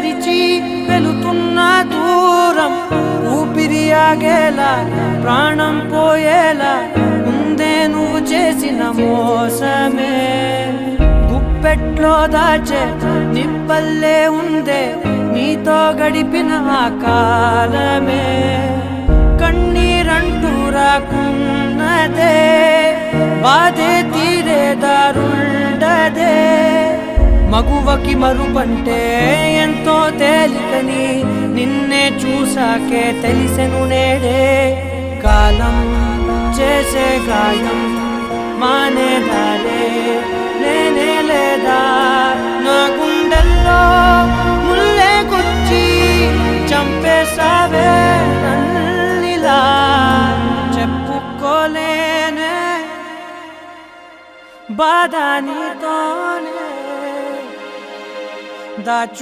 మరిచి వెళుతున్న దూరం ఊపిరి ఆగేలా ప్రాణం పోయేలా ముందే నువ్వు చేసిన మోసమే గుప్పెట్లో దాచే నిప్పల్లే ఉందే నీతో గడిపిన ఆ కాలమే కన్నీరంటూ రాకున్నదే బాధే తీరే దారుండదే మగువకి మరుపంటే ఎంతో తేలికని నిన్నే చూసాకే తెలిసెను నేడే కాలం చేసే గాయం మానేదాలే లేనే లేదా నా గుండెల్లో ముల్లే గుచ్చి చంపేసావే నన్నిలా చెప్పుకోలేనే బాధ నీతోనే దాచు